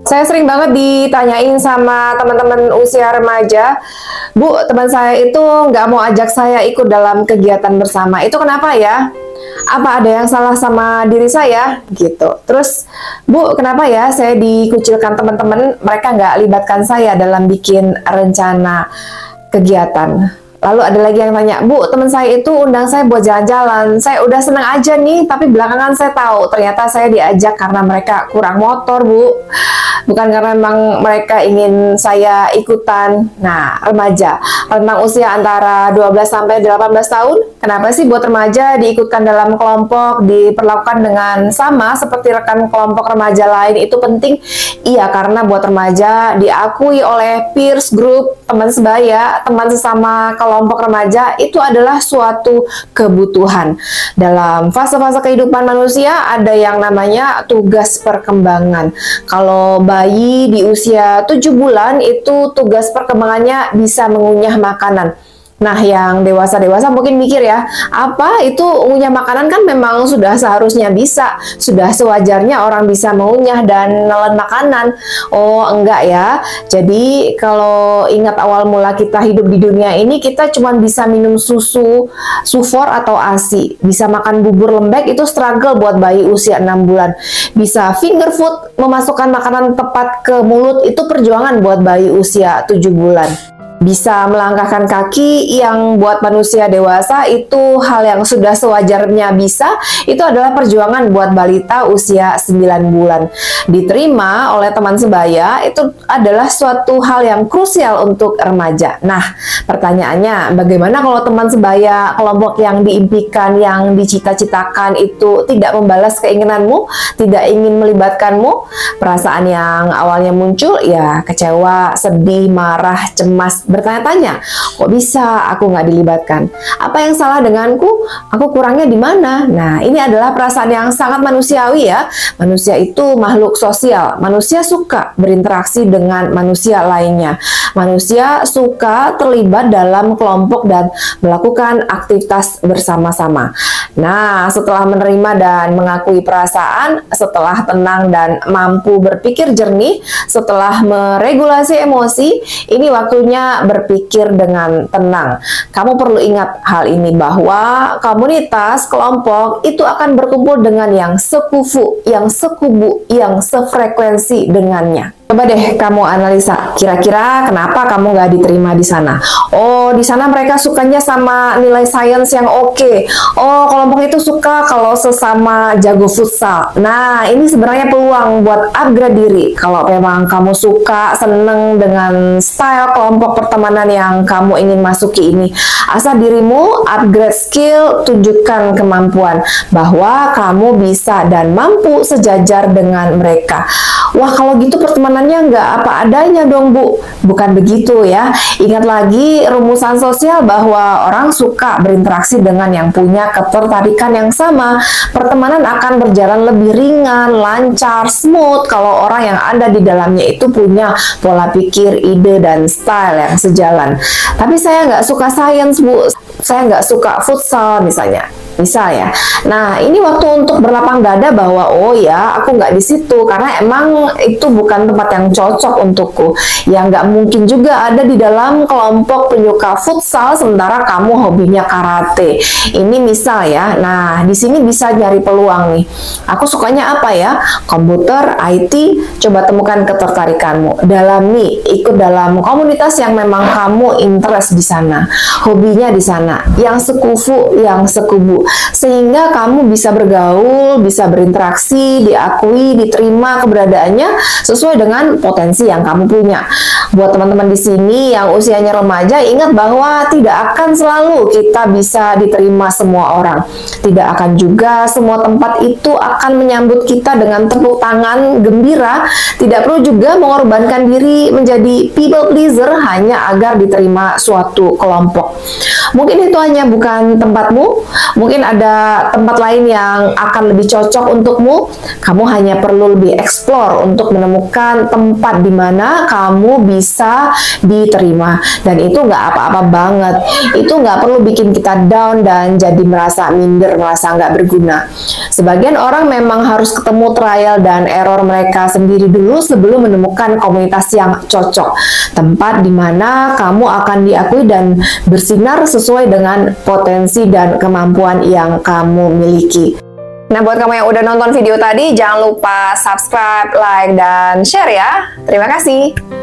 Saya sering banget ditanyain sama teman-teman usia remaja, Bu, teman saya itu nggak mau ajak saya ikut dalam kegiatan bersama. Itu kenapa ya? Apa ada yang salah sama diri saya? Gitu. Terus, Bu, kenapa ya saya dikucilkan teman-teman? Mereka nggak libatkan saya dalam bikin rencana kegiatan. Lalu ada lagi yang tanya, Bu, teman saya itu undang saya buat jalan-jalan. Saya udah seneng aja nih, tapi belakangan saya tahu ternyata saya diajak karena mereka kurang motor, Bu. Bukan karena memang mereka ingin saya ikutan. Nah, remaja, rentang usia antara 12 sampai 18 tahun, kenapa sih buat remaja diikutkan dalam kelompok, diperlakukan dengan sama seperti rekan kelompok remaja lain itu penting? Iya, karena buat remaja diakui oleh peers group, teman sebaya, teman sesama kelompok remaja itu adalah suatu kebutuhan. Dalam fase-fase kehidupan manusia ada yang namanya tugas perkembangan. Kalau bayi di usia 7 bulan itu tugas perkembangannya bisa mengunyah makanan. Nah, yang dewasa-dewasa mungkin mikir ya, apa itu mengunyah makanan kan memang sudah seharusnya bisa, sudah sewajarnya orang bisa mengunyah dan menelan makanan. Oh, enggak ya. Jadi, kalau ingat awal mula kita hidup di dunia ini, kita cuma bisa minum susu, sufor atau ASI. Bisa makan bubur lembek, itu struggle buat bayi usia 6 bulan. Bisa finger food, memasukkan makanan tepat ke mulut, itu perjuangan buat bayi usia 7 bulan. Bisa melangkahkan kaki yang buat manusia dewasa itu hal yang sudah sewajarnya bisa, itu adalah perjuangan buat balita usia 9 bulan. Diterima oleh teman sebaya itu adalah suatu hal yang krusial untuk remaja. Nah, pertanyaannya, bagaimana kalau teman sebaya kelompok yang diimpikan, yang dicita-citakan itu tidak membalas keinginanmu, tidak ingin melibatkanmu? Perasaan yang awalnya muncul ya kecewa, sedih, marah, cemas, bertanya-tanya, kok bisa aku nggak dilibatkan? Apa yang salah denganku? Aku kurangnya di mana? Nah, ini adalah perasaan yang sangat manusiawi ya. Manusia itu makhluk sosial. Manusia suka berinteraksi dengan manusia lainnya. Manusia suka terlibat dalam kelompok dan melakukan aktivitas bersama-sama. Nah, setelah menerima dan mengakui perasaan, setelah tenang dan mampu berpikir jernih, setelah meregulasi emosi, ini waktunya berpikir dengan tenang. Kamu perlu ingat hal ini bahwa komunitas, kelompok itu akan berkumpul dengan yang sekufu, yang sekubu, yang sefrekuensi dengannya. Coba deh kamu analisa, kira-kira kenapa kamu nggak diterima di sana? Oh, di sana mereka sukanya sama nilai sains yang oke. Oh, kelompok itu suka kalau sesama jago futsal. Nah, ini sebenarnya peluang buat upgrade diri. Kalau memang kamu suka, seneng dengan style kelompok pertemanan yang kamu ingin masuki ini, asal dirimu upgrade skill, tunjukkan kemampuan bahwa kamu bisa dan mampu sejajar dengan mereka. Wah, kalau gitu pertemanannya nggak apa adanya dong, Bu. Bukan begitu ya. Ingat lagi rumusan sosial bahwa orang suka berinteraksi dengan yang punya ketertarikan yang sama. Pertemanan akan berjalan lebih ringan, lancar, smooth kalau orang yang ada di dalamnya itu punya pola pikir, ide, dan style yang sejalan. Tapi saya nggak suka sains, Bu. Saya nggak suka futsal misalnya. Misal ya. Nah, ini waktu untuk berlapang dada bahwa oh ya, aku nggak di situ karena emang itu bukan tempat yang cocok untukku. Ya nggak mungkin juga ada di dalam kelompok penyuka futsal sementara kamu hobinya karate. Ini misal ya. Nah, di sini bisa nyari peluang nih. Aku sukanya apa ya? Komputer, IT, coba temukan ketertarikanmu. Dalami, ikut dalam komunitas yang memang kamu interest di sana. Hobinya di sana. Yang sekufu, yang sekubu. Sehingga kamu bisa bergaul, bisa berinteraksi, diakui, diterima keberadaannya sesuai dengan potensi yang kamu punya. Buat teman-teman di sini yang usianya remaja, ingat bahwa tidak akan selalu kita bisa diterima semua orang. Tidak akan juga semua tempat itu akan menyambut kita dengan tepuk tangan gembira. Tidak perlu juga mengorbankan diri menjadi people pleaser hanya agar diterima suatu kelompok. Mungkin itu hanya bukan tempatmu, mungkin ada tempat lain yang akan lebih cocok untukmu. Kamu hanya perlu lebih explore untuk menemukan tempat di mana kamu bisa diterima, dan itu nggak apa-apa banget. Itu nggak perlu bikin kita down dan jadi merasa minder, merasa nggak berguna. Sebagian orang memang harus ketemu trial dan error mereka sendiri dulu sebelum menemukan komunitas yang cocok, tempat di mana kamu akan diakui dan bersinar sesuai dengan potensi dan kemampuan yang kamu miliki. Nah, buat kamu yang udah nonton video tadi, jangan lupa subscribe, like, dan share ya. Terima kasih.